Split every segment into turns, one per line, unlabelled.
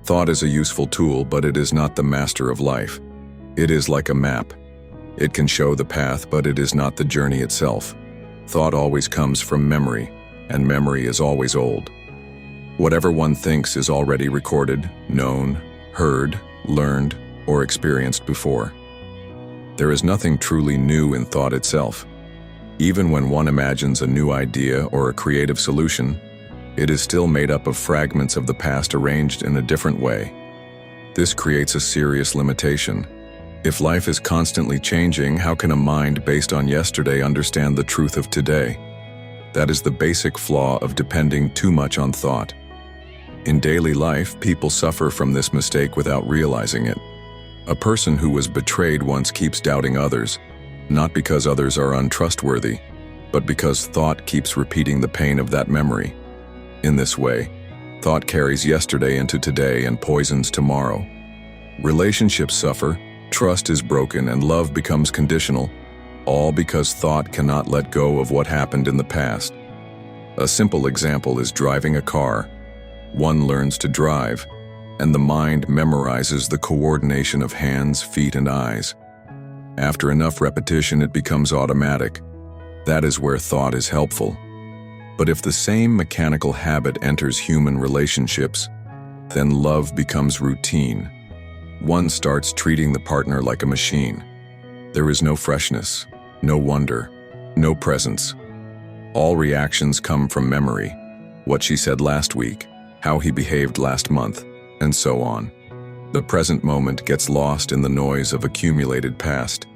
Thought is a useful tool, but it is not the master of life. It is like a map. It can show the path, but it is not the journey itself. Thought always comes from memory, and memory is always old. Whatever one thinks is already recorded, known, heard, learned, or experienced before. There is nothing truly new in thought itself. Even when one imagines a new idea or a creative solution, it is still made up of fragments of the past arranged in a different way. This creates a serious limitation. If life is constantly changing, how can a mind based on yesterday understand the truth of today? That is the basic flaw of depending too much on thought. In daily life, people suffer from this mistake without realizing it. A person who was betrayed once keeps doubting others, not because others are untrustworthy, but because thought keeps repeating the pain of that memory. In this way, thought carries yesterday into today and poisons tomorrow. Relationships suffer, trust is broken, and love becomes conditional, all because thought cannot let go of what happened in the past. A simple example is driving a car. One learns to drive, and the mind memorizes the coordination of hands, feet, and eyes. After enough repetition, it becomes automatic. That is where thought is helpful. But if the same mechanical habit enters human relationships, then love becomes routine. One starts treating the partner like a machine. There is no freshness, no wonder, no presence. All reactions come from memory. What she said last week, how he behaved last month, and so on. The present moment gets lost in the noise of accumulated past.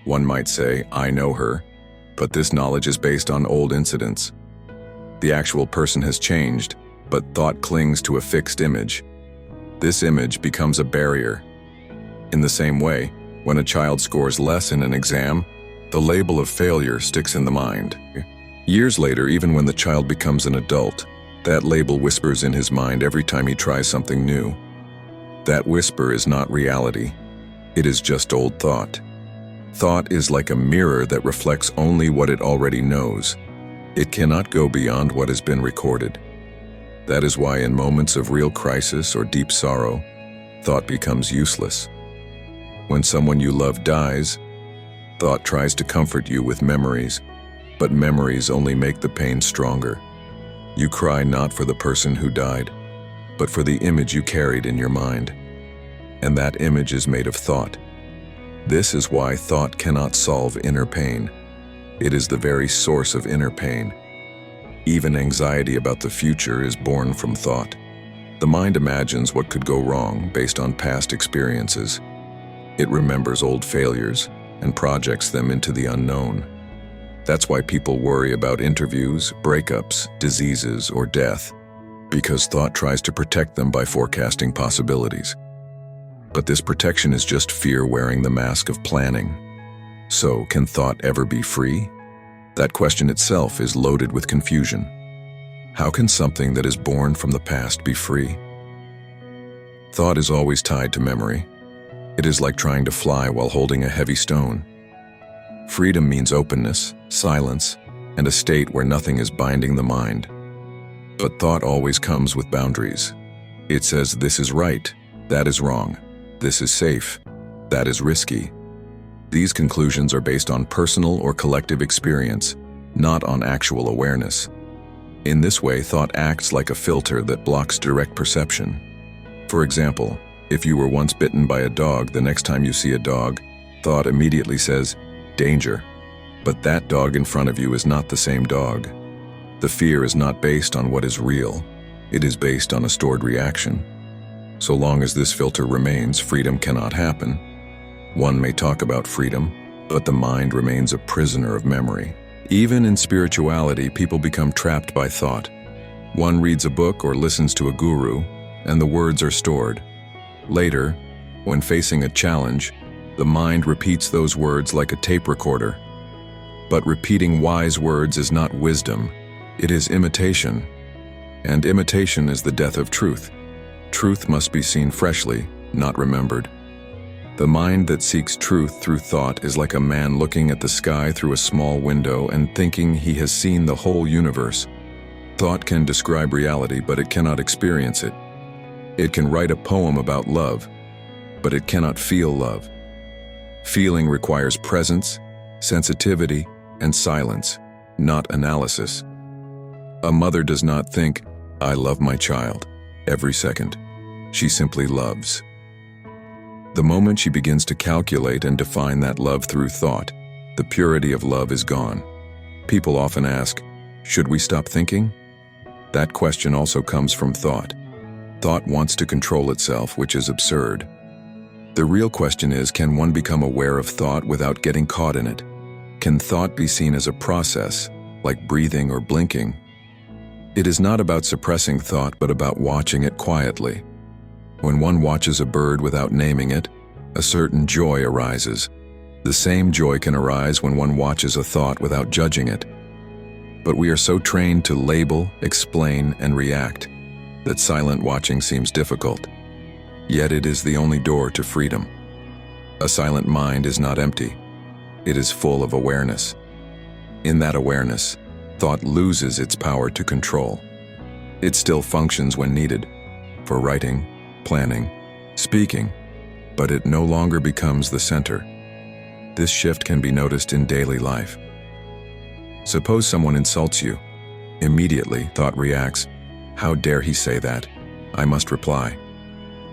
One might say, I know her, but this knowledge is based on old incidents. The actual person has changed, but thought clings to a fixed image. This image becomes a barrier. In the same way, when a child scores less in an exam, the label of failure sticks in the mind. Years later, even when the child becomes an adult, that label whispers in his mind every time he tries something new. That whisper is not reality. It is just old thought. Thought is like a mirror that reflects only what it already knows. It cannot go beyond what has been recorded. That is why in moments of real crisis or deep sorrow, thought becomes useless. When someone you love dies, thought tries to comfort you with memories, but memories only make the pain stronger. You cry not for the person who died, but for the image you carried in your mind. And that image is made of thought. This is why thought cannot solve inner pain. It is the very source of inner pain. Even anxiety about the future is born from thought. The mind imagines what could go wrong based on past experiences. It remembers old failures and projects them into the unknown. That's why people worry about interviews, breakups, diseases, or death, because thought tries to protect them by forecasting possibilities. But this protection is just fear wearing the mask of planning. So, can thought ever be free? That question itself is loaded with confusion. How can something that is born from the past be free? Thought is always tied to memory. It is like trying to fly while holding a heavy stone. Freedom means openness, silence, and a state where nothing is binding the mind. But thought always comes with boundaries. It says this is right, that is wrong, this is safe, that is risky. These conclusions are based on personal or collective experience, not on actual awareness. In this way, thought acts like a filter that blocks direct perception. For example, if you were once bitten by a dog, the next time you see a dog, thought immediately says, danger. But that dog in front of you is not the same dog. The fear is not based on what is real. It is based on a stored reaction. So long as this filter remains, freedom cannot happen. One may talk about freedom, but the mind remains a prisoner of memory. Even in spirituality, people become trapped by thought. One reads a book or listens to a guru, and the words are stored. Later, when facing a challenge, the mind repeats those words like a tape recorder. But repeating wise words is not wisdom, it is imitation. And imitation is the death of truth. Truth must be seen freshly, not remembered. The mind that seeks truth through thought is like a man looking at the sky through a small window and thinking he has seen the whole universe. Thought can describe reality, but it cannot experience it. It can write a poem about love, but it cannot feel love. Feeling requires presence, sensitivity, and silence, not analysis. A mother does not think, "I love my child," every second. She simply loves. The moment she begins to calculate and define that love through thought, the purity of love is gone. People often ask, should we stop thinking? That question also comes from thought. Thought wants to control itself, which is absurd. The real question is, can one become aware of thought without getting caught in it? Can thought be seen as a process, like breathing or blinking? It is not about suppressing thought, but about watching it quietly. When one watches a bird without naming it, a certain joy arises. The same joy can arise when one watches a thought without judging it. But we are so trained to label, explain, and react that silent watching seems difficult. Yet it is the only door to freedom. A silent mind is not empty. It is full of awareness. In that awareness, thought loses its power to control. It still functions when needed, for writing, planning, speaking, but it no longer becomes the center. This shift can be noticed in daily life. Suppose someone insults you. Immediately, thought reacts, "How dare he say that? I must reply."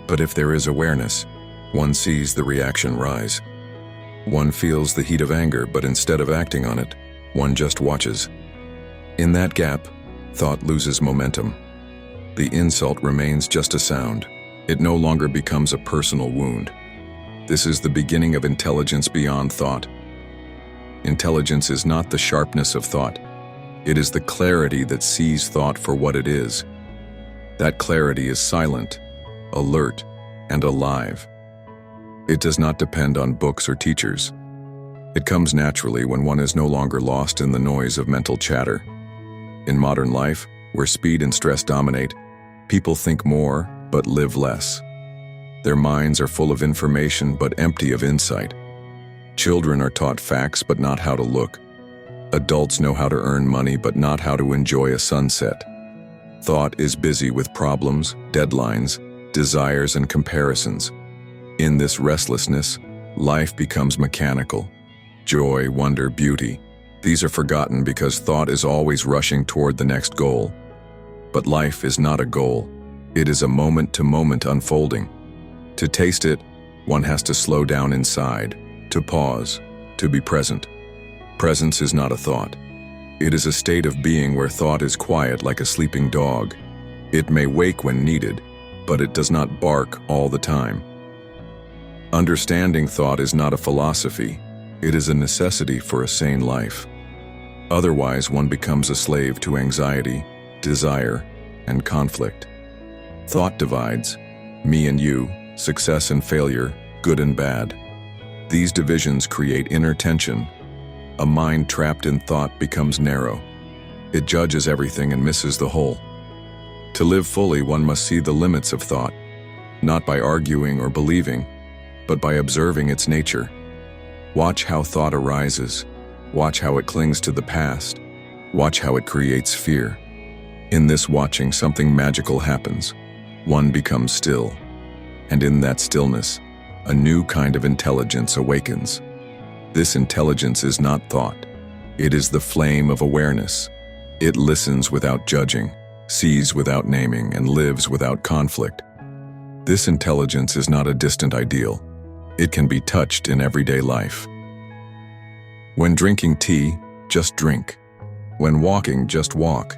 But if there is awareness, one sees the reaction rise. One feels the heat of anger, but instead of acting on it, one just watches. In that gap, thought loses momentum. The insult remains just a sound. It no longer becomes a personal wound. This is the beginning of intelligence beyond thought. Intelligence is not the sharpness of thought. It is the clarity that sees thought for what it is. That clarity is silent, alert, and alive. It does not depend on books or teachers. It comes naturally when one is no longer lost in the noise of mental chatter. In modern life, where speed and stress dominate, people think more but live less. Their minds are full of information but empty of insight. Children are taught facts but not how to look. Adults know how to earn money but not how to enjoy a sunset. Thought is busy with problems, deadlines, desires, and comparisons. In this restlessness, life becomes mechanical. Joy, wonder, beauty. These are forgotten because thought is always rushing toward the next goal. But life is not a goal. It is a moment-to-moment unfolding. To taste it, one has to slow down inside, to pause, to be present. Presence is not a thought. It is a state of being where thought is quiet like a sleeping dog. It may wake when needed, but it does not bark all the time. Understanding thought is not a philosophy. It is a necessity for a sane life. Otherwise, one becomes a slave to anxiety, desire, and conflict. Thought divides, me and you, success and failure, good and bad. These divisions create inner tension. A mind trapped in thought becomes narrow. It judges everything and misses the whole. To live fully, one must see the limits of thought, not by arguing or believing, but by observing its nature. Watch how thought arises. Watch how it clings to the past. Watch how it creates fear. In this watching, something magical happens. One becomes still. And in that stillness, a new kind of intelligence awakens. This intelligence is not thought. It is the flame of awareness. It listens without judging, sees without naming, and lives without conflict. This intelligence is not a distant ideal. It can be touched in everyday life. When drinking tea, just drink. When walking, just walk.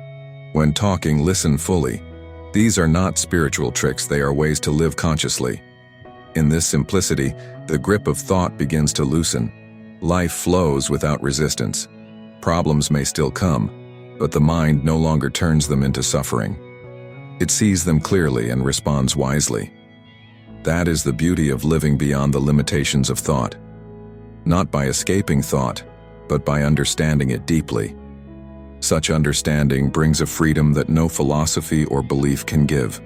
When talking, listen fully. These are not spiritual tricks, they are ways to live consciously. In this simplicity, the grip of thought begins to loosen. Life flows without resistance. Problems may still come, but the mind no longer turns them into suffering. It sees them clearly and responds wisely. That is the beauty of living beyond the limitations of thought. Not by escaping thought, but by understanding it deeply. Such understanding brings a freedom that no philosophy or belief can give.